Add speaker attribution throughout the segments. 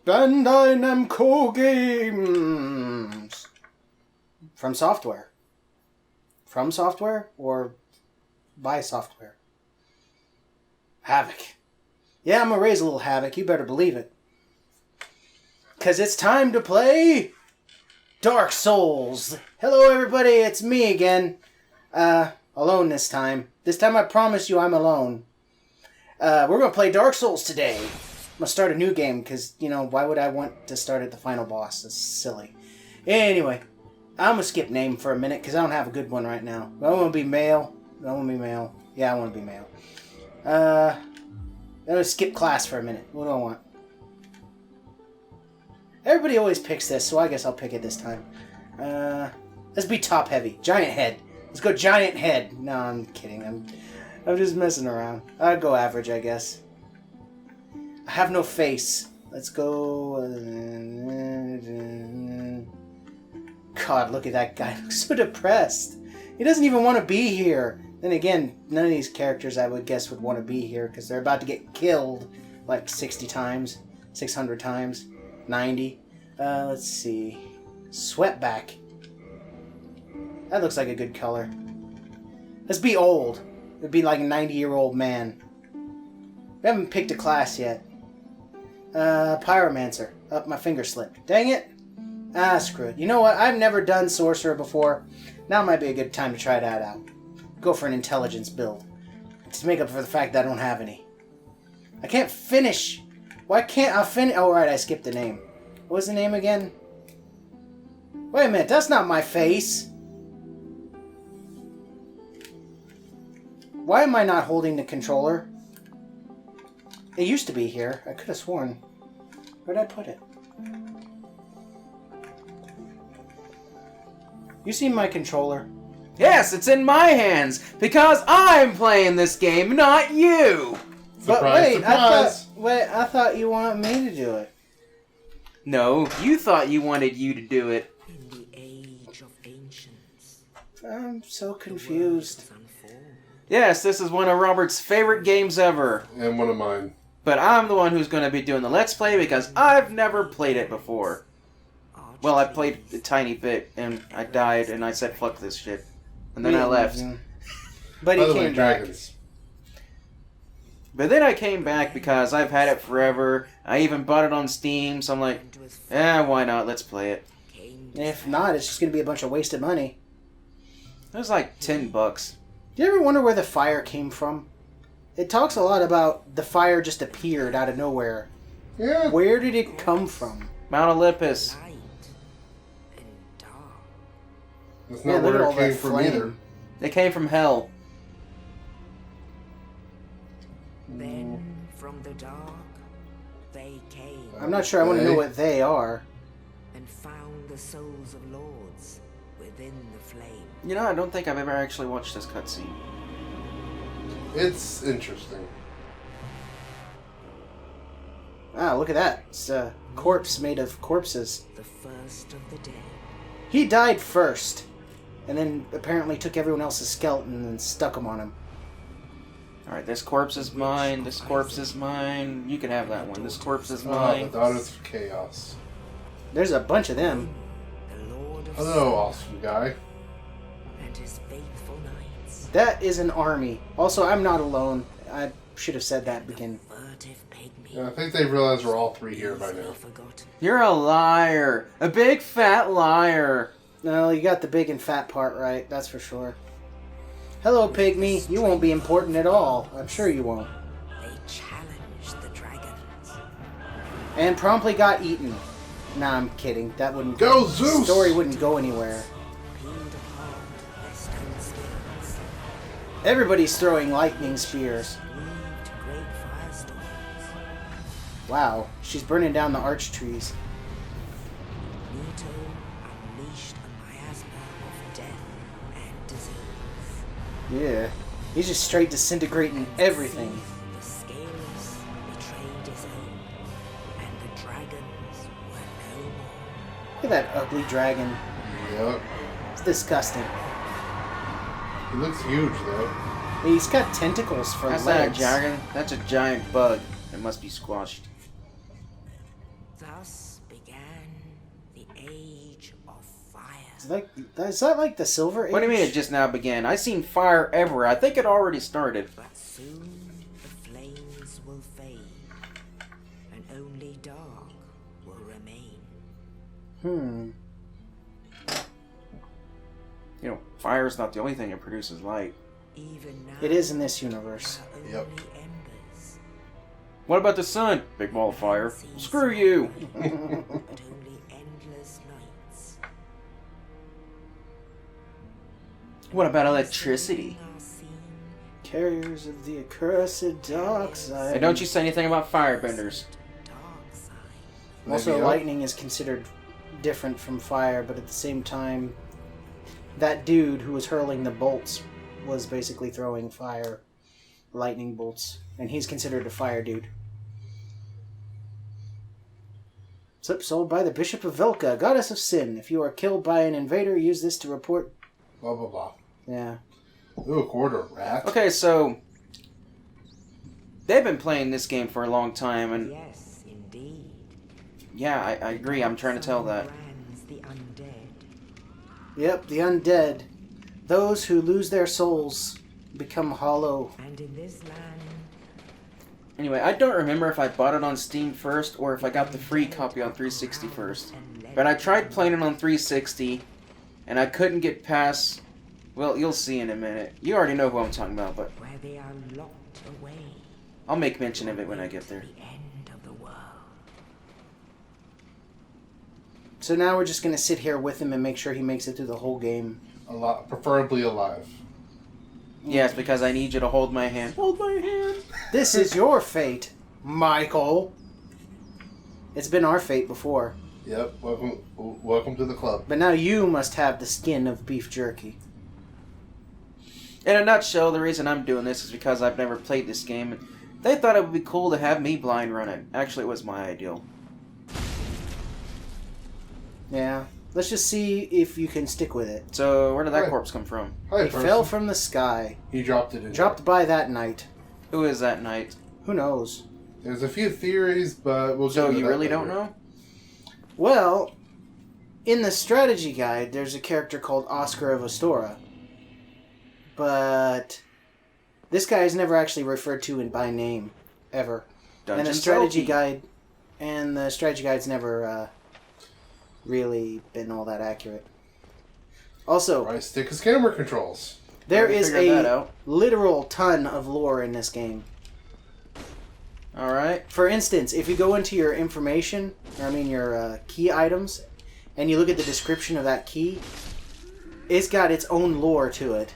Speaker 1: Bandai Namco Games. From software. From software or by software? Havoc. Yeah, I'm gonna raise a little Havoc. You better believe it. Because it's time to play Dark Souls. Hello, everybody. It's me again. Alone this time. This time I promise you I'm alone. We're going to play Dark Souls today. I'm going to start a new game because, you know, why would I want to start at the final boss? That's silly. Anyway, I'm going to skip name for a minute because I don't have a good one right now. I want to be male. I want to be male. Yeah, I want to be male. I'm going to skip class for a minute. What do I want? Everybody always picks this, so I guess I'll pick it this time. Let's be top heavy. Giant head. Let's go giant head. No, I'm kidding. I'm just messing around. I'd go average, I guess. I have no face. Let's go... God, look at that guy. He looks so depressed. He doesn't even want to be here. Then again, none of these characters I would guess would want to be here because they're about to get killed like 60 times, 600 times, 90. Let's see. Sweatback. That looks like a good color. Let's be old. It'd be like a 90-year-old man. We haven't picked a class yet. Pyromancer. Oh, my finger slipped. Dang it. Ah, screw it. You know what? I've never done Sorcerer before. Now might be a good time to try that out. Go for an intelligence build. To make up for the fact that I don't have any. I can't finish. Why can't I finish? Oh, right. I skipped the name. What was the name again? Wait a minute. That's not my face. Why am I not holding the controller? It used to be here. I could have sworn. Where'd I put it? You see my controller?
Speaker 2: Yes, it's in my hands because I'm playing this game, not you.
Speaker 3: Surprise,
Speaker 1: But wait,
Speaker 3: surprise.
Speaker 1: I thought you wanted me to do it.
Speaker 2: No, you thought you wanted you to do it.
Speaker 4: In the age of ancients,
Speaker 1: I'm so confused.
Speaker 2: Yes, this is one of Robert's favorite games ever.
Speaker 3: And one of mine.
Speaker 2: But I'm the one who's going to be doing the Let's Play because I've never played it before. Well, I played a tiny bit, and I died, and I said, fuck this shit. And then I left.
Speaker 1: But
Speaker 3: By
Speaker 1: he
Speaker 3: the way,
Speaker 1: came back.
Speaker 3: dragons.
Speaker 2: But then I came back because I've had it forever. I even bought it on Steam, so I'm like, why not? Let's play it.
Speaker 1: If not, it's just going to be a bunch of wasted money.
Speaker 2: It was like $10.
Speaker 1: Do you ever wonder where the fire came from? It talks a lot about the fire just appeared out of nowhere.
Speaker 3: Yeah.
Speaker 1: Where did it come from?
Speaker 2: Mount Olympus.
Speaker 4: light and dark.
Speaker 3: That's
Speaker 1: Yeah,
Speaker 3: not
Speaker 1: look at
Speaker 3: where
Speaker 1: all
Speaker 3: it came
Speaker 1: that
Speaker 3: from
Speaker 1: flame.
Speaker 3: either.
Speaker 2: They came from hell.
Speaker 4: Then from the dark they came
Speaker 1: I'm not sure I want to know what they are.
Speaker 4: and found the souls of lords within the flame.
Speaker 2: You know, I don't think I've ever actually watched this cutscene.
Speaker 3: It's interesting.
Speaker 1: Ah, look at that. It's a corpse made of corpses.
Speaker 4: The first of the dead.
Speaker 1: He died first. And then apparently took everyone else's skeleton and stuck them on him.
Speaker 2: Alright, this corpse is mine, this corpse is mine. You can have that one. This corpse is
Speaker 3: The
Speaker 2: mine.
Speaker 3: Daughters of Chaos.
Speaker 1: There's a bunch of them.
Speaker 4: The Lord of
Speaker 3: Hello, awesome guy.
Speaker 4: and his faithful knights.
Speaker 1: That is an army. Also, I'm not alone. I should have said that begin.
Speaker 4: Furtive pygmy.
Speaker 3: Yeah, I think they realize we're all three here by now.
Speaker 4: Forgotten.
Speaker 2: You're a liar. A big fat liar.
Speaker 1: No, you got the big and fat part right. That's for sure. Hello, Pygmy. You won't be important at all. I'm sure you won't.
Speaker 4: They challenged the dragons.
Speaker 1: And promptly got eaten. Nah, I'm kidding. That wouldn't
Speaker 3: Go, Zeus!
Speaker 1: story wouldn't go anywhere.
Speaker 4: Peeled apart their stone spears.
Speaker 1: Everybody's throwing lightning spears.
Speaker 4: Weaved great firestorms.
Speaker 1: Wow, she's burning down the arch trees.
Speaker 4: Nito unleashed a miasma of death and disease.
Speaker 1: Yeah. He's just straight disintegrating everything.
Speaker 4: The scales betrayed his own, and the dragons were no more.
Speaker 1: Look at that ugly dragon.
Speaker 3: Yep.
Speaker 1: It's disgusting.
Speaker 3: He looks huge, though.
Speaker 1: He's got tentacles for
Speaker 2: That's not a
Speaker 1: legs.
Speaker 2: dragon. That's a giant bug. It must be squashed.
Speaker 4: Thus began the Age of Fire.
Speaker 1: Is that like the Silver Age?
Speaker 2: What do you mean it just now began? I seen fire everywhere. I think it already started.
Speaker 4: But soon the flames will fade, and only dark will remain.
Speaker 2: You know, fire's not the only thing that produces light.
Speaker 4: Even now,
Speaker 1: It is in this universe.
Speaker 4: there are
Speaker 3: Yep.
Speaker 4: only embers,
Speaker 2: What about the sun? Big ball of fire. Screw you.
Speaker 4: but only endless nights.
Speaker 2: What about electricity?
Speaker 4: Are seen
Speaker 1: Carriers of the accursed dark side.
Speaker 2: And don't you say anything about firebenders.
Speaker 4: dark side.
Speaker 1: Also,
Speaker 3: Maybe,
Speaker 1: lightning is considered different from fire, but at the same time, that dude who was hurling the bolts was basically throwing fire, lightning bolts, and he's considered a fire dude. Slip sold by the Bishop of Velka, goddess of sin. If you are killed by an invader, use this to report.
Speaker 3: Blah, blah, blah.
Speaker 1: Yeah.
Speaker 3: Ooh, a quarter rat.
Speaker 2: Okay, so they've been playing this game for a long time, and
Speaker 4: Yes, indeed.
Speaker 2: yeah, I agree. I'm trying to tell that.
Speaker 4: Brands the undead.
Speaker 1: Yep, the undead. Those who lose their souls become hollow.
Speaker 4: And in this land,
Speaker 2: Anyway, I don't remember if I bought it on Steam first or if I got the free copy on 360 first. But I tried playing it on 360, and I couldn't get past... Well, you'll see in a minute. You already know who I'm talking about, but
Speaker 4: where they are locked away,
Speaker 2: I'll make mention of it when I get there.
Speaker 4: the end of the world.
Speaker 1: So now we're just going to sit here with him and make sure he makes it through the whole game.
Speaker 3: Preferably alive.
Speaker 2: Yes, because I need you to hold my hand. Hold my hand!
Speaker 1: This is your fate, Michael. It's been our fate before.
Speaker 3: Yep, welcome to the club.
Speaker 1: But now you must have the skin of beef jerky.
Speaker 2: In a nutshell, the reason I'm doing this is because I've never played this game, and they thought it would be cool to have me blind run it. Actually, it was my ideal.
Speaker 1: Yeah. Let's just see if you can stick with it.
Speaker 2: So, where did that
Speaker 3: Right.
Speaker 2: corpse come from?
Speaker 3: Hi,
Speaker 1: It
Speaker 3: person.
Speaker 1: fell from the sky.
Speaker 3: He dropped it in.
Speaker 1: Dropped by that night.
Speaker 2: Who is that knight?
Speaker 1: Who knows?
Speaker 3: There's a few theories, but we'll
Speaker 2: So,
Speaker 3: get into
Speaker 2: you
Speaker 3: that
Speaker 2: really
Speaker 3: later.
Speaker 2: don't know?
Speaker 1: Well, in the strategy guide, there's a character called Oscar of Astora. But this guy is never actually referred to by name, ever.
Speaker 2: Dungeon
Speaker 1: and the strategy
Speaker 2: Selkie.
Speaker 1: guide, and the strategy guide's never really been all that accurate. Also,
Speaker 3: Right stick his camera controls.
Speaker 1: there
Speaker 2: Already
Speaker 1: is
Speaker 2: figured that
Speaker 1: a
Speaker 2: out.
Speaker 1: literal ton of lore in this game.
Speaker 2: Alright.
Speaker 1: For instance, if you go into your information, your key items, and you look at the description of that key, it's got its own lore to it.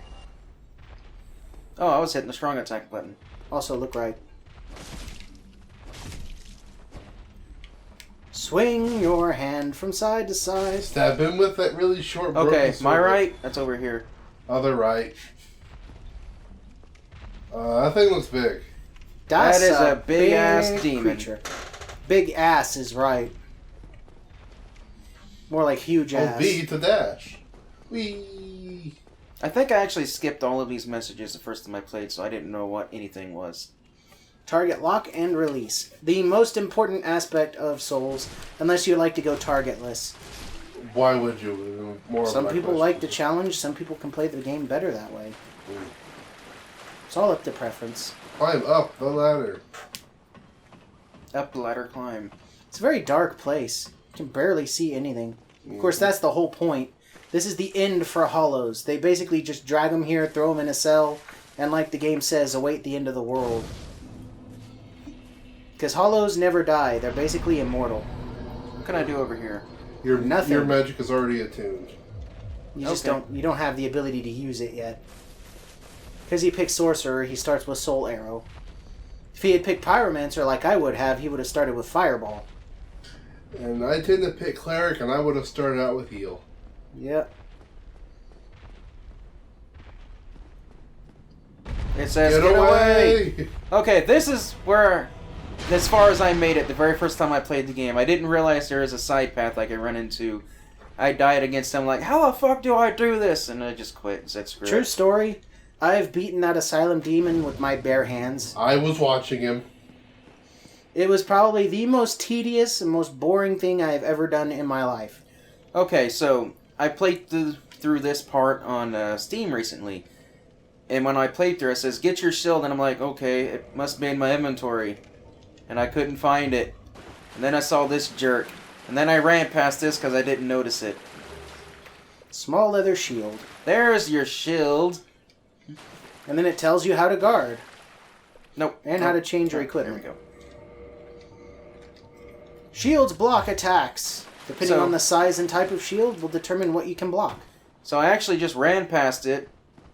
Speaker 2: Oh, I was hitting the strong attack button.
Speaker 1: Also, look right. Swing your hand from side to side.
Speaker 3: Stab him with that really short broken
Speaker 2: Okay, my
Speaker 3: sword.
Speaker 2: right? That's over here.
Speaker 3: Other right. That thing looks big.
Speaker 1: That's
Speaker 2: That is a big-ass demon.
Speaker 1: creature. Big ass is right. More like huge ass.
Speaker 3: Oh, B to dash. Whee!
Speaker 2: I think I actually skipped all of these messages the first time I played, so I didn't know what anything was.
Speaker 1: Target lock and release. The most important aspect of Souls, unless you like to go targetless.
Speaker 3: Why would you? More
Speaker 1: Some
Speaker 3: of my
Speaker 1: people
Speaker 3: question.
Speaker 1: like the challenge, some people can play the game better that way. It's all up to preference.
Speaker 3: Climb up the ladder.
Speaker 2: Up the ladder climb.
Speaker 1: It's a very dark place. You can barely see anything. Of course, that's the whole point. This is the end for Hollows. They basically just drag them here, throw them in a cell, and like the game says, await the end of the world. Because Hollows never die. They're basically immortal.
Speaker 2: What can I do over here?
Speaker 1: Nothing.
Speaker 3: Your magic is already attuned.
Speaker 1: You just
Speaker 2: Okay.
Speaker 1: don't have the ability to use it yet. Because he picked Sorcerer, he starts with Soul Arrow. If he had picked Pyromancer like I would have, he would have started with Fireball.
Speaker 3: And I tend to pick cleric, and I would have started out with heal.
Speaker 1: Yep.
Speaker 2: It says,
Speaker 3: Get
Speaker 2: get away!
Speaker 3: away!
Speaker 2: Okay, this is where, as far as I made it, the very first time I played the game, I didn't realize there was a side path I could run into. I died against them like, how the fuck do I do this? And I just quit and said screw
Speaker 1: True
Speaker 2: it.
Speaker 1: story. I've beaten that Asylum Demon with my bare hands.
Speaker 3: I was watching him.
Speaker 1: It was probably the most tedious and most boring thing I have ever done in my life.
Speaker 2: Okay, so I played through this part on Steam recently. And when I played through it says, get your shield. And I'm like, okay, it must be in my inventory. And I couldn't find it. And then I saw this jerk. And then I ran past this because I didn't notice it.
Speaker 1: Small leather shield.
Speaker 2: There's your shield.
Speaker 1: And then it tells you how to guard.
Speaker 2: Nope.
Speaker 1: And how to change your
Speaker 2: There
Speaker 1: equipment.
Speaker 2: we go.
Speaker 1: Shields block attacks. Depending
Speaker 2: So-
Speaker 1: on the size and type of shield will determine what you can block.
Speaker 2: So I actually just ran past it.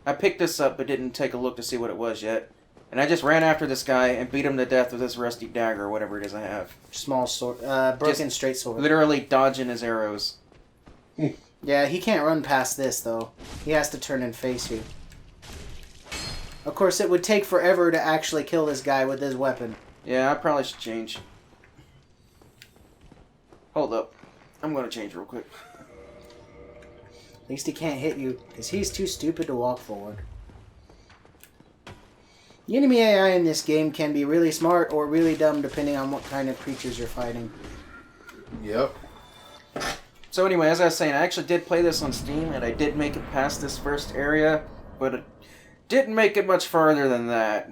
Speaker 2: I picked this up but didn't take a look to see what it was yet. And I just ran after this guy and beat him to death with this rusty dagger or whatever it is I have.
Speaker 1: Small sword. Broken straight sword.
Speaker 2: Literally dodging his arrows.
Speaker 1: Yeah, he can't run past this, though. He has to turn and face you. Of course, it would take forever to actually kill this guy with his weapon.
Speaker 2: Yeah, I probably should change. Hold up. I'm going to change real quick.
Speaker 1: At least he can't hit you, because he's too stupid to walk forward. The enemy AI in this game can be really smart or really dumb depending on what kind of creatures you're fighting.
Speaker 3: Yep.
Speaker 2: So anyway, as I was saying, I actually did play this on Steam, and I did make it past this first area, but it didn't make it much farther than that.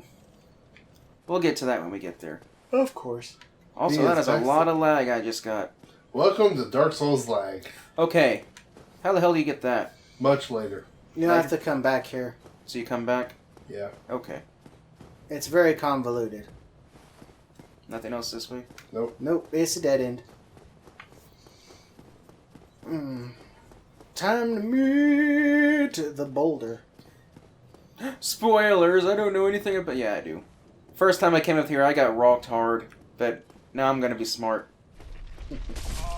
Speaker 2: We'll get to that when we get there.
Speaker 1: Of course.
Speaker 2: Also,
Speaker 3: Yes,
Speaker 2: that is a
Speaker 3: that's-
Speaker 2: lot of lag I just got.
Speaker 3: Welcome to Dark Souls lag.
Speaker 2: Okay. How the hell do you get that?
Speaker 3: Much later.
Speaker 1: You'll have to come back here.
Speaker 2: So you come back?
Speaker 3: Yeah.
Speaker 2: Okay.
Speaker 1: It's very convoluted.
Speaker 2: Nothing else this way?
Speaker 1: Nope, it's a dead end. Time to meet the boulder.
Speaker 2: Spoilers! I don't know anything about... Yeah, I do. First time I came up here, I got rocked hard. But now I'm gonna be smart.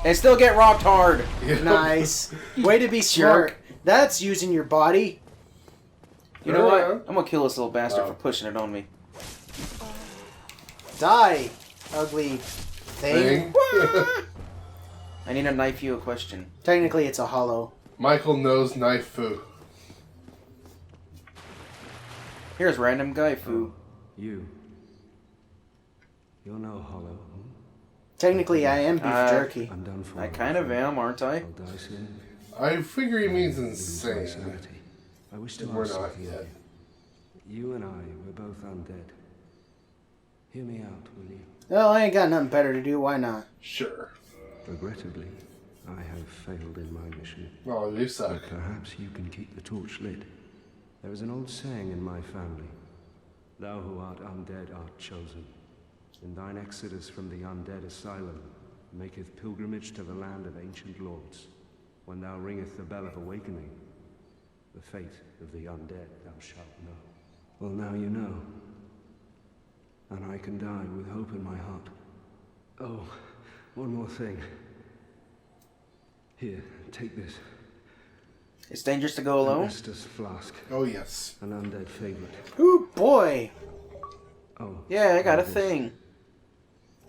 Speaker 2: And still get rocked hard!
Speaker 3: Yeah.
Speaker 1: Nice. Way to be smart.
Speaker 2: Jerk.
Speaker 1: That's using your body.
Speaker 2: You know what?
Speaker 3: Yeah.
Speaker 2: I'm gonna kill this little bastard
Speaker 3: Oh.
Speaker 2: for pushing it on me.
Speaker 1: Die, ugly thing.
Speaker 3: Thing.
Speaker 2: I need to knife you a question.
Speaker 1: Technically, it's a hollow.
Speaker 3: Michael knows knife foo.
Speaker 2: Here's random guy foo.
Speaker 5: You're no hollow.
Speaker 1: Technically, I am beef jerky.
Speaker 5: I'm done for.
Speaker 2: I kind of am, aren't I?
Speaker 5: I'll die soon.
Speaker 3: I figure he means
Speaker 5: My
Speaker 3: insane.
Speaker 5: sanity. I wish to
Speaker 3: We're
Speaker 5: ask
Speaker 3: not
Speaker 5: something of
Speaker 3: yet.
Speaker 5: you. You and I, we're both undead. Hear me out, will you?
Speaker 1: Well, I ain't got nothing better to do. Why not?
Speaker 3: Sure.
Speaker 5: Regrettably, I have failed in my mission.
Speaker 3: Oh, you suck.
Speaker 5: But perhaps you can keep the torch lit. There is an old saying in my family. Thou who art undead art chosen. In thine exodus from the undead asylum, maketh pilgrimage to the land of ancient lords. When thou ringeth the bell of awakening, the fate of the undead thou shalt know. Well, now you know. And I can die with hope in my heart. Oh, one more thing. Here, take this.
Speaker 2: It's dangerous to go
Speaker 5: An
Speaker 2: alone?
Speaker 5: Estus flask,
Speaker 3: Oh, yes.
Speaker 5: an undead favorite.
Speaker 1: Ooh, boy.
Speaker 5: Oh.
Speaker 2: Yeah, I got a
Speaker 5: this.
Speaker 2: thing.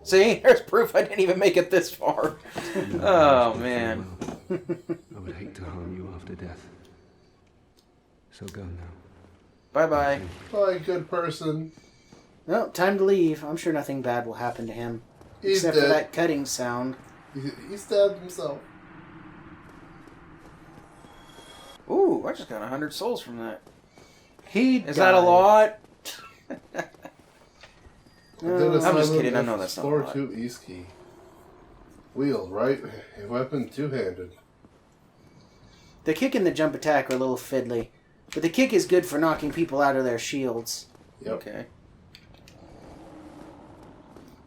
Speaker 2: See? There's proof I didn't even make it this far. Oh, man.
Speaker 5: I would hate to harm you after death. So go now.
Speaker 2: Bye-bye.
Speaker 3: Bye, good person.
Speaker 1: Well, time to leave. I'm sure nothing bad will happen to him.
Speaker 3: He's
Speaker 1: Except for
Speaker 3: dead.
Speaker 1: that cutting sound.
Speaker 3: He stabbed himself.
Speaker 2: Ooh, I just got 100 souls from that. Is that a
Speaker 1: died.
Speaker 2: lot?
Speaker 3: I'm
Speaker 2: just kidding, I know that's not a
Speaker 3: Floor
Speaker 2: lot.
Speaker 3: 2 East key. Wield, right? A weapon two-handed.
Speaker 1: The kick and the jump attack are a little fiddly. But the kick is good for knocking people out of their shields.
Speaker 3: Yep.
Speaker 2: Okay.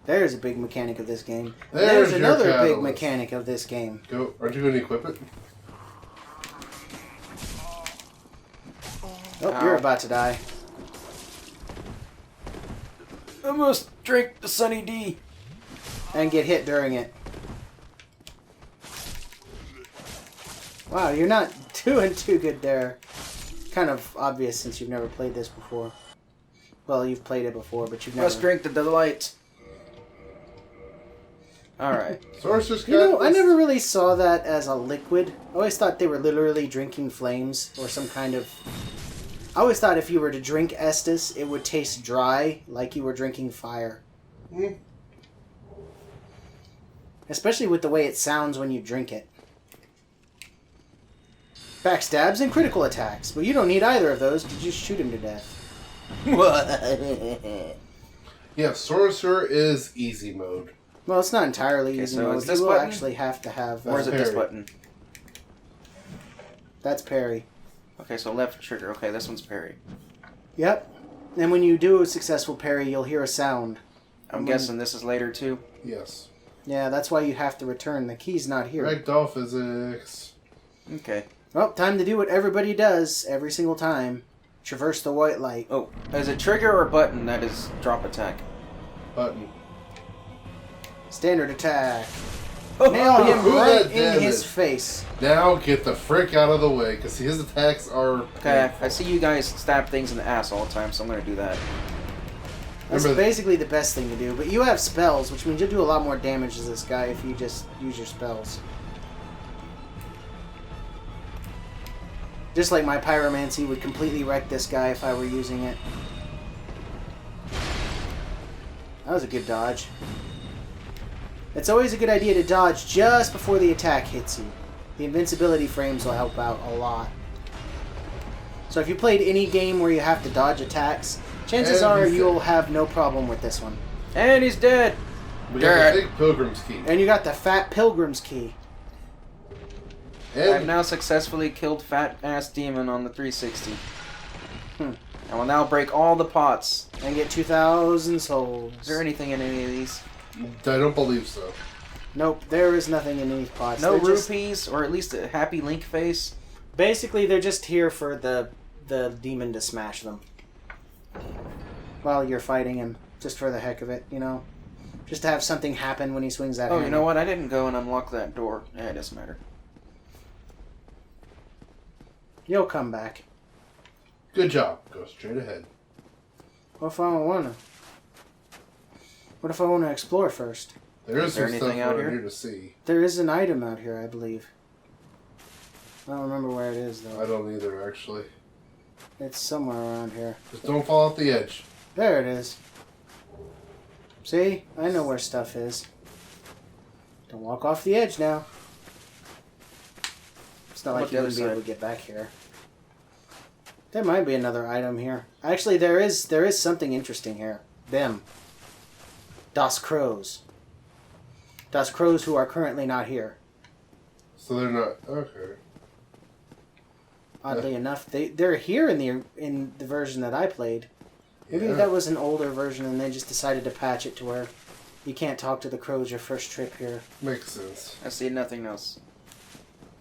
Speaker 1: There's a big mechanic of this game.
Speaker 3: There's your
Speaker 1: another big
Speaker 3: catalyst.
Speaker 1: mechanic of this game.
Speaker 3: Go. Aren't you going to equip it?
Speaker 1: Oh,
Speaker 2: Ow.
Speaker 1: you're about to die.
Speaker 2: I must drink the Sunny D.
Speaker 1: And get hit during it. Wow, you're not doing too good there. Kind of obvious since you've never played this before. Well, you've played it before, but you've never...
Speaker 2: Must drink the delight. Alright.
Speaker 3: Sorcerer's
Speaker 1: You know, I
Speaker 3: Catalyst.
Speaker 1: never really saw that as a liquid. I always thought they were literally drinking flames or some kind of... I always thought if you were to drink Estus, it would taste dry, like you were drinking fire. Especially with the way it sounds when you drink it. Backstabs and critical attacks. But you don't need either of those to just shoot him to death.
Speaker 3: Yeah, Sorcerer is easy mode.
Speaker 1: Well, it's not entirely
Speaker 2: Okay,
Speaker 1: easy
Speaker 2: so
Speaker 1: mode.
Speaker 2: is this
Speaker 1: You will
Speaker 2: button?
Speaker 1: actually have to have...
Speaker 2: Or is it this
Speaker 3: Parry.
Speaker 2: button?
Speaker 1: That's parry.
Speaker 2: Okay, so left trigger. Okay, this one's parry.
Speaker 1: Yep. And when you do a successful parry, you'll hear a sound.
Speaker 2: I'm guessing this is later too.
Speaker 3: Yes.
Speaker 1: Yeah, that's why you have to return. The key's not here.
Speaker 3: Ragdoll physics.
Speaker 2: Okay.
Speaker 1: Well, time to do what everybody does every single time. Traverse the white light.
Speaker 2: Oh, is it trigger or button that is drop attack?
Speaker 3: Button.
Speaker 1: Standard attack.
Speaker 2: Oh,
Speaker 1: Nail him
Speaker 3: Ooh,
Speaker 1: right
Speaker 3: that
Speaker 1: in his
Speaker 3: damage.
Speaker 1: face.
Speaker 3: Now get the frick out of the way, because his attacks are...
Speaker 2: Okay,
Speaker 3: painful.
Speaker 2: I see you guys stab things in the ass all the time, so I'm gonna do that.
Speaker 1: That's
Speaker 3: Remember-
Speaker 1: basically the best thing to do. But you have spells, which means you'll do a lot more damage to this guy if you just use your spells. Just like my pyromancy would completely wreck this guy if I were using it. That was a good dodge. It's always a good idea to dodge just before the attack hits you. The invincibility frames will help out a lot. So if you played any game where you have to dodge attacks, chances
Speaker 3: And
Speaker 1: are
Speaker 3: he's
Speaker 1: you'll have no problem with this one.
Speaker 2: And he's dead!
Speaker 3: We got the big Pilgrim's Key.
Speaker 1: And you got the Fat Pilgrim's Key.
Speaker 2: I've
Speaker 3: And
Speaker 2: now successfully killed Fat Ass Demon on the 360. I will now break all the pots.
Speaker 1: And get 2,000 souls.
Speaker 2: Is there anything in any of these?
Speaker 3: I don't believe so.
Speaker 1: Nope, there is nothing in these pots.
Speaker 2: No
Speaker 1: They're just-
Speaker 2: rupees, or at least a happy Link face?
Speaker 1: Basically, they're just here for the demon to smash them. While you're fighting him. Just for the heck of it, you know? Just to have something happen when he swings that
Speaker 2: Oh,
Speaker 1: hammer.
Speaker 2: you know what? I didn't go and unlock that door. Yeah, it doesn't matter.
Speaker 1: You'll come back.
Speaker 3: Good job. Go straight ahead.
Speaker 1: What if I don't wanna? What if I wanna explore first?
Speaker 3: There is
Speaker 2: Is there
Speaker 3: some stuff
Speaker 2: anything out
Speaker 3: around
Speaker 2: here?
Speaker 3: here to see.
Speaker 1: There is an item out here, I believe. I don't remember where it is, though.
Speaker 3: I don't either, actually.
Speaker 1: It's somewhere around here.
Speaker 3: Just don't fall off the edge.
Speaker 1: There it is. See? I know where stuff is. Don't walk off the edge now. It's not
Speaker 2: How
Speaker 1: like
Speaker 2: about
Speaker 1: you
Speaker 2: the
Speaker 1: wouldn't be
Speaker 2: other
Speaker 1: able
Speaker 2: side?
Speaker 1: to get back here. There might be another item here. Actually, there is something interesting here. Them. Das Crows. Das Crows who are currently not here.
Speaker 3: So they're not... Okay.
Speaker 1: Oddly enough, they're here in the version that I played. Maybe
Speaker 3: Yeah.
Speaker 1: that was an older version and they just decided to patch it to where you can't talk to the crows your first trip here.
Speaker 3: Makes sense.
Speaker 2: I see nothing else.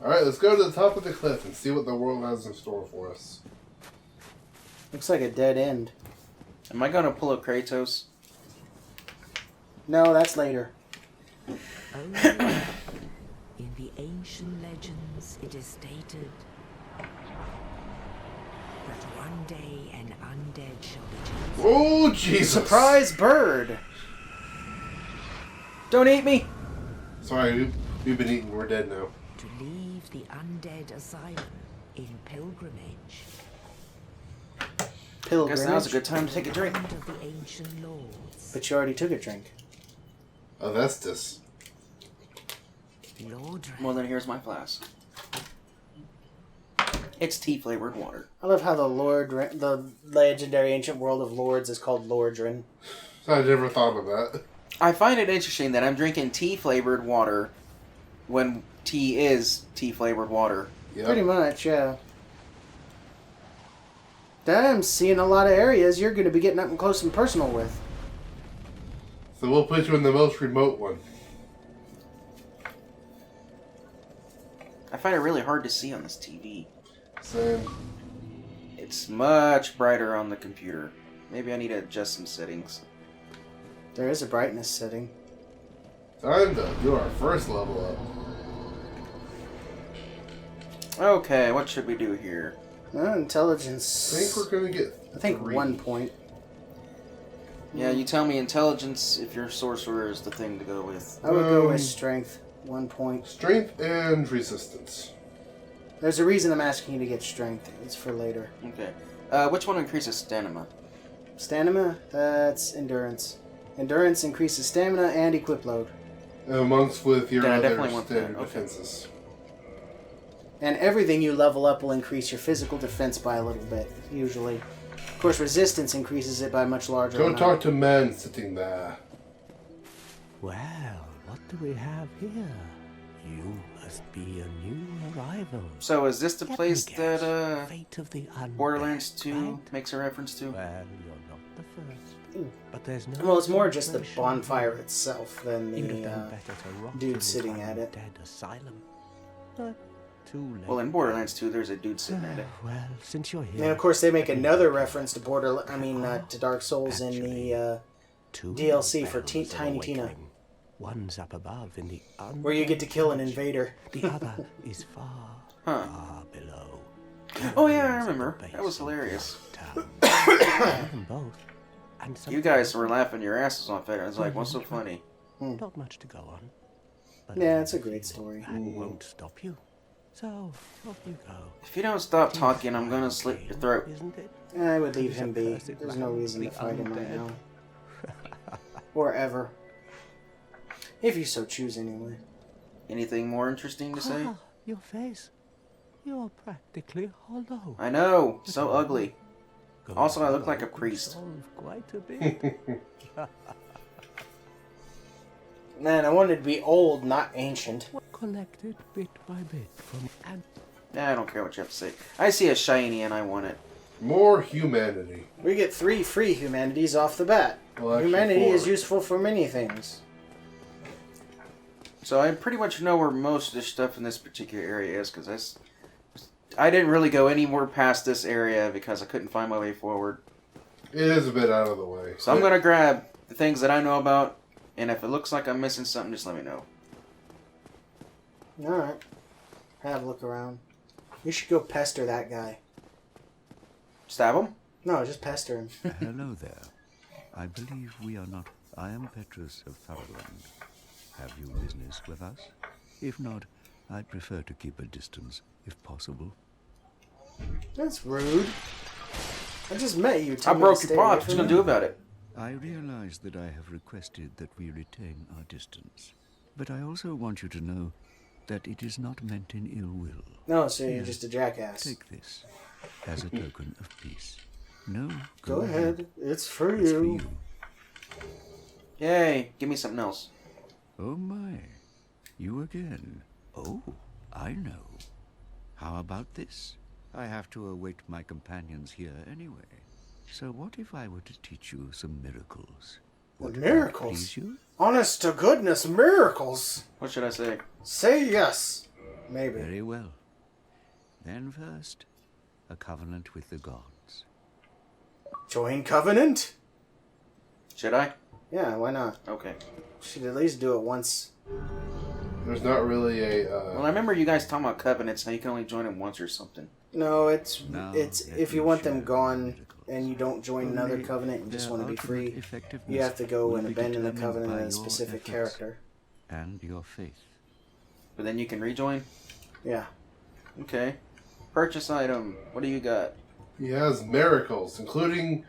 Speaker 3: Alright, let's go to the top of the cliff and see what the world has in store for us.
Speaker 1: Looks like a dead end.
Speaker 2: Am I gonna pull a Kratos?
Speaker 1: No, that's later.
Speaker 4: Only in the ancient legends it is stated that one day an undead shall be chosen.
Speaker 3: Oh, Jesus!
Speaker 1: Surprise bird!
Speaker 2: Don't eat me!
Speaker 3: Sorry, we've been eating. We're dead now.
Speaker 4: To leave the undead asylum in pilgrimage.
Speaker 1: Pilgrimage.
Speaker 2: Guess now's a good time to take a drink.
Speaker 4: Land of the ancient lords.
Speaker 1: But you already took a drink.
Speaker 3: Avestus.
Speaker 4: Lord
Speaker 2: Well, then here's my flask. It's tea-flavored water.
Speaker 1: I love how the legendary ancient world of lords is called Lordran.
Speaker 3: I never thought of that.
Speaker 2: I find it interesting that I'm drinking tea-flavored water when tea is tea-flavored water.
Speaker 3: Yep.
Speaker 1: Pretty much, yeah. I'm seeing a lot of areas you're going to be getting up and close and personal with.
Speaker 3: So we'll put you in the most remote one.
Speaker 2: I find it really hard to see on this TV.
Speaker 3: Same.
Speaker 2: It's much brighter on the computer. Maybe I need to adjust some settings.
Speaker 1: There is a brightness setting.
Speaker 3: Time to do our first level up.
Speaker 2: Okay, what should we do here?
Speaker 1: Intelligence.
Speaker 3: I think we're gonna get.
Speaker 1: I think
Speaker 3: 3.
Speaker 1: 1 point.
Speaker 2: Yeah, you tell me intelligence if your sorcerer is the thing to go with.
Speaker 1: I would go with strength. 1 point.
Speaker 3: Strength and resistance.
Speaker 1: There's a reason I'm asking you to get strength. It's for later.
Speaker 2: Okay. Which one increases stamina?
Speaker 1: Stamina? That's endurance. Endurance increases stamina and equip load.
Speaker 3: Amongst with your
Speaker 2: Then I
Speaker 3: other
Speaker 2: definitely want that,
Speaker 3: standard
Speaker 2: okay.
Speaker 3: defenses.
Speaker 1: And everything you level up will increase your physical defense by a little bit, usually. Of course, resistance increases it by a much larger
Speaker 3: Go
Speaker 1: amount.
Speaker 3: talk to man sitting there.
Speaker 6: Well, what do we have here? You must be a new arrival.
Speaker 2: So is this the
Speaker 6: Let me
Speaker 2: place
Speaker 6: guess.
Speaker 2: that
Speaker 6: Fate of the undead,
Speaker 2: Borderlands 2
Speaker 6: right?
Speaker 2: makes a reference to?
Speaker 6: Well, you're not the first. But there's no
Speaker 1: Well, it's more just the
Speaker 6: celebration
Speaker 1: bonfire
Speaker 6: here.
Speaker 1: itself than
Speaker 6: You'd have
Speaker 1: the
Speaker 6: done better to rot
Speaker 1: dude
Speaker 6: in
Speaker 1: sitting at it.
Speaker 6: undead asylum. But too late.
Speaker 2: Well, in Borderlands 2, there's a dude sitting at it.
Speaker 6: Well, since you're here,
Speaker 1: And of course, they make
Speaker 6: let me
Speaker 1: another
Speaker 6: help you.
Speaker 1: reference to to Dark Souls in the
Speaker 6: Two
Speaker 1: DLC for
Speaker 6: bells of
Speaker 1: Tiny Tina.
Speaker 6: awakening. One's up above in the
Speaker 1: where you get to kill an
Speaker 6: undead
Speaker 1: invader.
Speaker 6: The other is far,
Speaker 2: Huh.
Speaker 6: far below.
Speaker 2: Oh yeah, I remember. That was hilarious.
Speaker 6: Town. I them both. And
Speaker 2: You guys were laughing your asses off at it. I was like, what's so funny?
Speaker 6: Not much to go on. But
Speaker 1: Yeah, it's a great story.
Speaker 6: that won't stop you. So off you go.
Speaker 2: If you don't stop talking, I'm gonna slit your throat.
Speaker 6: Isn't it?
Speaker 1: I would leave
Speaker 6: It's
Speaker 1: him
Speaker 6: a
Speaker 1: be.
Speaker 6: cursed
Speaker 1: There's no
Speaker 6: land,
Speaker 1: reason to
Speaker 6: the
Speaker 1: fight him right
Speaker 6: undead.
Speaker 1: now. Or ever. If you so choose, anyway.
Speaker 2: Anything more interesting to say?
Speaker 6: Ah, your face. You're practically hollow.
Speaker 2: I know, so ugly.
Speaker 6: Going
Speaker 2: Also, I look
Speaker 6: hollow
Speaker 2: like a
Speaker 6: can
Speaker 2: priest.
Speaker 6: solve quite a bit.
Speaker 1: Man, I wanted to be old, not ancient.
Speaker 6: Collected bit by bit from and
Speaker 2: Nah, I don't care what you have to say. I see a shiny and I want it.
Speaker 3: More humanity.
Speaker 1: We get 3 free humanities off the bat.
Speaker 3: Well, actually,
Speaker 1: Humanity
Speaker 3: 4.
Speaker 1: is useful for many things.
Speaker 2: So I pretty much know where most of the stuff in this particular area is, because I didn't really go any more past this area because I couldn't find my way forward.
Speaker 3: It is a bit out of the way.
Speaker 2: So I'm going to grab the things that I know about, and if it looks like I'm missing something, just let me know.
Speaker 1: Alright. Have a look around. You should go pester that guy.
Speaker 2: Stab him?
Speaker 1: No, just pester him.
Speaker 7: Hello there. I believe we are not. I am Petrus of Thoroland. Have you business with us? If not, I'd prefer to keep a distance, if possible.
Speaker 1: That's rude. I just met you.
Speaker 2: I
Speaker 1: Tell me
Speaker 2: broke
Speaker 1: to
Speaker 2: your
Speaker 1: stay
Speaker 2: pot.
Speaker 1: away
Speaker 2: What you
Speaker 1: from
Speaker 2: going to
Speaker 1: me.
Speaker 2: do about it?
Speaker 7: I realize that I have requested that we retain our distance, but I also want you to know that it is not meant in ill will.
Speaker 1: No, so you're
Speaker 7: Here,
Speaker 1: just a jackass.
Speaker 7: Take this as a token of peace. No,
Speaker 1: Go ahead. It's for
Speaker 7: It's for
Speaker 1: you.
Speaker 7: you.
Speaker 2: Yay, give me something else.
Speaker 7: Oh my, you again. Oh, I know. How about this? I have to await my companions here anyway. So what if I were to teach you some miracles? Would that
Speaker 1: Miracles?
Speaker 7: please you?
Speaker 1: Honest to goodness, miracles.
Speaker 2: What should I say?
Speaker 1: Say yes. Maybe.
Speaker 7: Very well. Then first, a covenant with the gods.
Speaker 1: Join Covenant?
Speaker 2: Should I?
Speaker 1: Yeah, why not?
Speaker 2: Okay.
Speaker 1: Should at least do it once.
Speaker 3: There's not really a.
Speaker 2: Well, I remember you guys talking about covenants, how you can only join them once or something.
Speaker 1: No, it's
Speaker 7: Now,
Speaker 1: it's
Speaker 7: let
Speaker 1: if you
Speaker 7: me
Speaker 1: want them
Speaker 7: share
Speaker 1: gone
Speaker 7: miracles.
Speaker 1: and you don't join another
Speaker 7: Only
Speaker 1: covenant and just
Speaker 7: their
Speaker 1: want to be
Speaker 7: ultimate
Speaker 1: free,
Speaker 7: effectiveness
Speaker 1: you have to go
Speaker 7: will
Speaker 1: and
Speaker 7: be
Speaker 1: abandon the
Speaker 7: determined
Speaker 1: covenant
Speaker 7: by
Speaker 1: of a
Speaker 7: your
Speaker 1: specific
Speaker 7: efforts
Speaker 1: character.
Speaker 7: and your faith.
Speaker 2: But then you can rejoin?
Speaker 1: Yeah.
Speaker 2: Okay. Purchase item. What do you got?
Speaker 3: He has miracles, including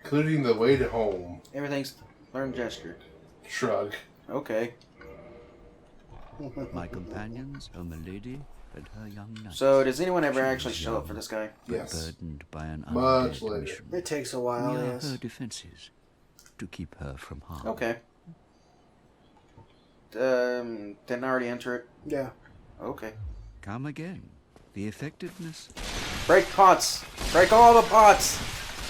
Speaker 3: the way to home.
Speaker 2: Everything's learn gesture.
Speaker 3: Shrug.
Speaker 2: Okay.
Speaker 7: My companions are Milady and her young knight.
Speaker 2: So does anyone ever
Speaker 7: She
Speaker 2: actually
Speaker 7: is
Speaker 2: show up
Speaker 7: young,
Speaker 2: for this guy?
Speaker 7: but
Speaker 3: Yes.
Speaker 7: burdened by an
Speaker 3: Much
Speaker 7: undead
Speaker 3: later.
Speaker 7: mission.
Speaker 1: It takes a
Speaker 7: We
Speaker 1: while,
Speaker 7: are
Speaker 1: yes.
Speaker 7: her defenses to keep her from harm.
Speaker 2: Okay. Didn't I already enter it?
Speaker 1: Yeah.
Speaker 2: Okay.
Speaker 7: Come again. The effectiveness.
Speaker 2: Break pots! Break all the pots!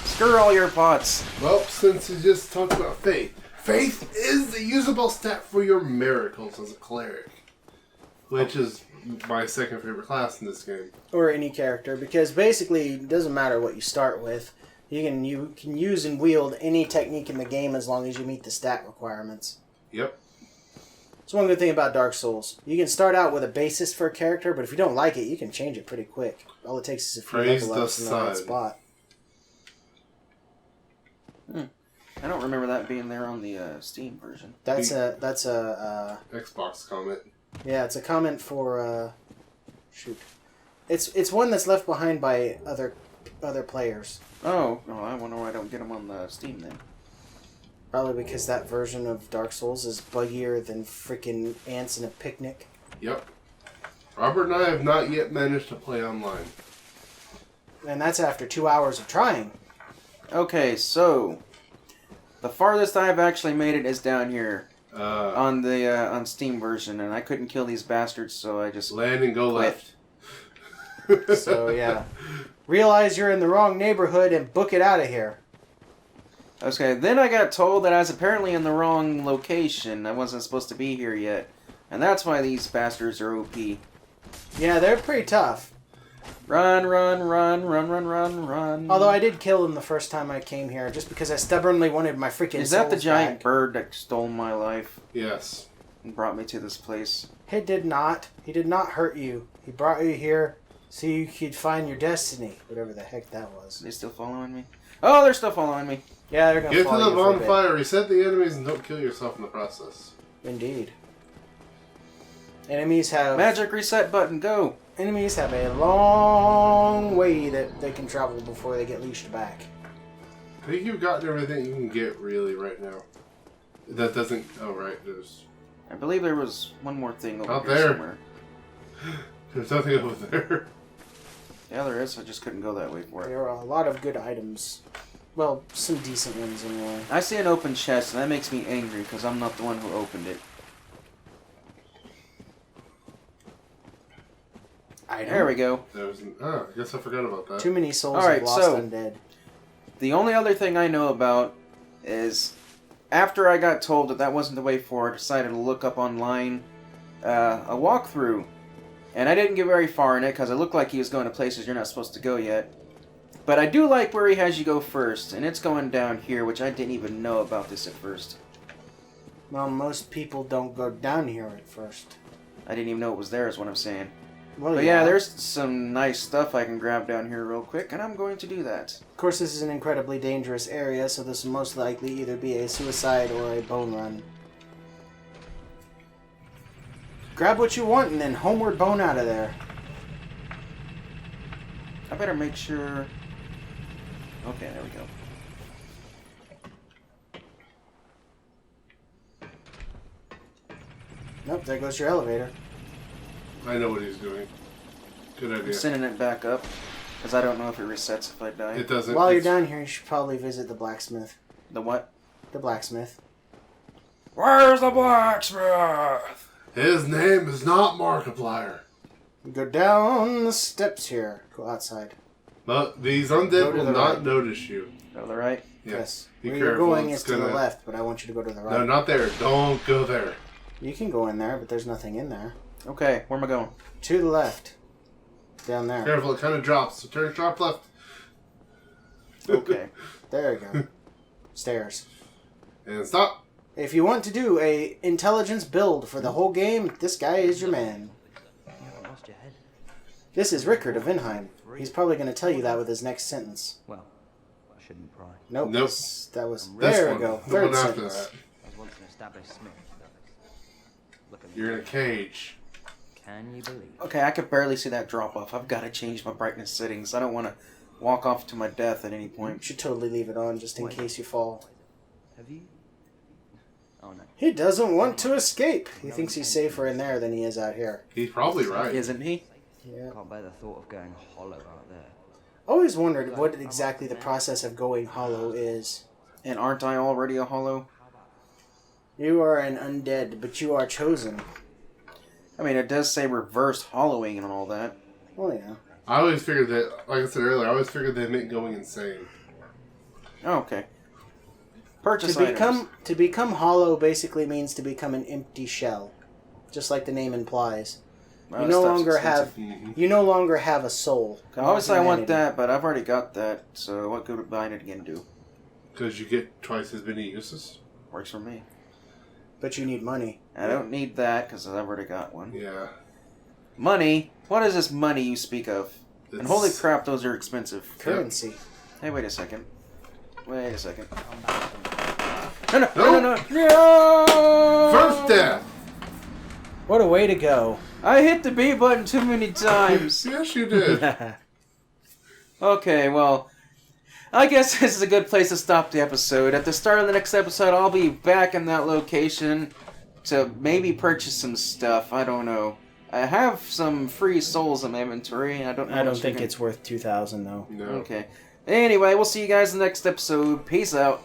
Speaker 2: Screw all your pots!
Speaker 3: Well, since you just talked about faith, faith is the usable stat for your miracles as a cleric, which is my second favorite class in this game.
Speaker 1: Or any character, because basically it doesn't matter what you start with. You can use and wield any technique in the game as long as you meet the stat requirements.
Speaker 3: Yep.
Speaker 1: It's one good thing about Dark Souls. You can start out with a basis for a character, but if you don't like it, you can change it pretty quick. All it takes is a few
Speaker 3: Praise
Speaker 1: level
Speaker 3: the
Speaker 1: ups in the right
Speaker 3: sun.
Speaker 1: spot.
Speaker 2: I don't remember that being there on the Steam version.
Speaker 1: That's
Speaker 3: The-
Speaker 1: a
Speaker 3: Xbox comment.
Speaker 1: yeah, it's a comment for shoot. It's one that's left behind by other players.
Speaker 2: Oh, I wonder why I don't get them on the Steam then.
Speaker 1: Probably because that version of Dark Souls is buggier than freaking ants in a picnic.
Speaker 3: Yep. Robert and I have not yet managed to play online.
Speaker 1: And that's after 2 hours of trying.
Speaker 2: Okay, so the farthest I've actually made it is down here on the on Steam version, and I couldn't kill these bastards, so I just
Speaker 3: Land and go
Speaker 2: quit.
Speaker 3: left.
Speaker 1: So, yeah. Realize you're in the wrong neighborhood and book it out of here.
Speaker 2: Okay, then I got told that I was apparently in the wrong location. I wasn't supposed to be here yet, and that's why these bastards are OP.
Speaker 1: Yeah, they're pretty tough.
Speaker 2: Run, run, run, run, run, run, run.
Speaker 1: Although I did kill them the first time I came here, just because I stubbornly wanted my freaking
Speaker 2: Is that the
Speaker 1: souls
Speaker 2: giant
Speaker 1: back.
Speaker 2: bird that stole my life
Speaker 3: Yes.
Speaker 2: and brought me to this place?
Speaker 1: He did not. He did not hurt you. He brought you here so you could find your destiny. Whatever the heck that was.
Speaker 2: Are they still following me? Oh, they're still following me.
Speaker 1: Yeah, they're gonna
Speaker 3: Get to
Speaker 1: follow
Speaker 3: the
Speaker 1: you for a bit.
Speaker 3: bonfire, reset the enemies, and don't kill yourself in the process.
Speaker 1: Indeed. Enemies have
Speaker 2: Magic reset button, go.
Speaker 1: Enemies have a long way that they can travel before they get leashed back.
Speaker 3: I think you've gotten everything you can get, really, right now. That doesn't... Oh, right, there's...
Speaker 2: I believe there was one more thing over
Speaker 3: Out
Speaker 2: here
Speaker 3: there.
Speaker 2: somewhere.
Speaker 3: There's nothing over there.
Speaker 2: Yeah, there is. I just couldn't go that way for it.
Speaker 1: There are a lot of good items. Well, some decent ones anyway.
Speaker 2: I see an open chest, and that makes me angry because I'm not the one who opened it. There we go.
Speaker 3: There was I guess I forgot about that.
Speaker 1: Too many souls
Speaker 2: Alright,
Speaker 1: have lost
Speaker 2: so-
Speaker 1: undead.
Speaker 2: The only other thing I know about is after I got told that that wasn't the way forward, I decided to look up online a walkthrough. And I didn't get very far in it because it looked like he was going to places you're not supposed to go yet. But I do like where he has you go first, and it's going down here, which I didn't even know about this at first.
Speaker 1: Well, most people don't go down here at first.
Speaker 2: I didn't even know it was there, is what I'm saying.
Speaker 1: Well,
Speaker 2: But yeah, there's some nice stuff I can grab down here real quick, and I'm going to do that.
Speaker 1: Of course, this is an incredibly dangerous area, so this will most likely either be a suicide or a bone run. Grab what you want and then homeward bone out of there.
Speaker 2: I better make sure... Okay, there we go.
Speaker 1: Nope, there goes your elevator.
Speaker 3: I know what he's doing. Good
Speaker 2: I'm
Speaker 3: idea.
Speaker 2: sending it back up, because I don't know if it resets if I die.
Speaker 3: It doesn't.
Speaker 1: While you're
Speaker 3: it's-
Speaker 1: down here, you should probably visit the blacksmith.
Speaker 2: The what?
Speaker 1: The blacksmith.
Speaker 2: Where's the blacksmith?
Speaker 3: His name is not Markiplier.
Speaker 1: You go down the steps here. Go outside.
Speaker 3: But these
Speaker 1: Go
Speaker 3: undead
Speaker 1: to
Speaker 3: will
Speaker 1: the
Speaker 3: not
Speaker 1: right.
Speaker 3: notice you.
Speaker 2: Go to the right.
Speaker 1: Yes.
Speaker 3: Be
Speaker 1: Where
Speaker 3: careful.
Speaker 1: you're going
Speaker 3: it's
Speaker 1: is to the
Speaker 3: gonna-
Speaker 1: left, but I want you to go to the right.
Speaker 3: No, not there. Don't go there.
Speaker 1: You can go in there, but there's nothing in there.
Speaker 2: Okay, where am I going?
Speaker 1: To the left. Down there.
Speaker 3: Careful, it kind of drops. So turn sharp left.
Speaker 2: Okay.
Speaker 1: There you go. Stairs.
Speaker 3: And stop.
Speaker 1: If you want to do a intelligence build for the whole game, this guy is your man.
Speaker 6: Lost your head.
Speaker 1: This is Rickard of Vinheim. He's probably going to tell you that with his next sentence.
Speaker 6: Well, I shouldn't pry.
Speaker 1: Nope.
Speaker 3: Nope.
Speaker 1: That was...
Speaker 3: This
Speaker 1: There we
Speaker 3: one.
Speaker 1: go.
Speaker 3: The
Speaker 1: Third
Speaker 3: one after
Speaker 1: sentence.
Speaker 3: that.
Speaker 6: I was once an established smith. Look at me.
Speaker 3: You're in a cage.
Speaker 6: Can you believe?
Speaker 2: Okay, I could barely see that drop off. I've got to change my brightness settings. I don't want to walk off to my death at any
Speaker 1: You
Speaker 2: point.
Speaker 1: should totally leave it on just in case you fall.
Speaker 6: Have you? Oh no.
Speaker 1: He doesn't want to escape. He thinks he's safer in there than he is out here.
Speaker 3: He's probably right.
Speaker 2: Isn't he?
Speaker 1: Yeah.
Speaker 6: Can't bear the thought of going hollow out there.
Speaker 1: Always wondered what exactly the process of going hollow is.
Speaker 2: And aren't I already a hollow?
Speaker 1: You are an undead, but you are chosen.
Speaker 2: I mean, it does say reverse hollowing and all that.
Speaker 1: Well, yeah.
Speaker 3: I always figured that, like I said earlier, I always figured they meant going insane.
Speaker 2: Oh, okay. Purchase items.
Speaker 1: To become hollow basically means to become an empty shell, just like the name implies.
Speaker 2: Wow,
Speaker 1: You
Speaker 2: this
Speaker 1: no
Speaker 2: stuff's
Speaker 1: longer
Speaker 2: expensive.
Speaker 1: have you no longer have a soul.
Speaker 2: Obviously, I want
Speaker 1: Humanity.
Speaker 2: that, but I've already got that, so what good would buying it again do?
Speaker 3: Because you get twice as many uses.
Speaker 2: Works for me.
Speaker 1: But you need money.
Speaker 2: I don't need that, because I've already got one.
Speaker 3: Yeah.
Speaker 2: Money? What is this money you speak of? And
Speaker 3: It's-
Speaker 2: holy crap, those are expensive.
Speaker 1: Currency.
Speaker 2: Hey, wait a second. Wait a second.
Speaker 6: Come back
Speaker 2: No,
Speaker 6: from
Speaker 2: no, no, no, no! No!
Speaker 3: First death!
Speaker 1: What a way to go.
Speaker 2: I hit the B button too many times.
Speaker 3: Yes, you did.
Speaker 2: Okay, well, I guess this is a good place to stop the episode. At the start of the next episode, I'll be back in that location to maybe purchase some stuff. I don't know. I have some free souls in my inventory. I don't know.
Speaker 1: I don't think it's worth 2,000 though.
Speaker 3: No.
Speaker 2: Okay. Anyway, we'll see you guys in the next episode. Peace out.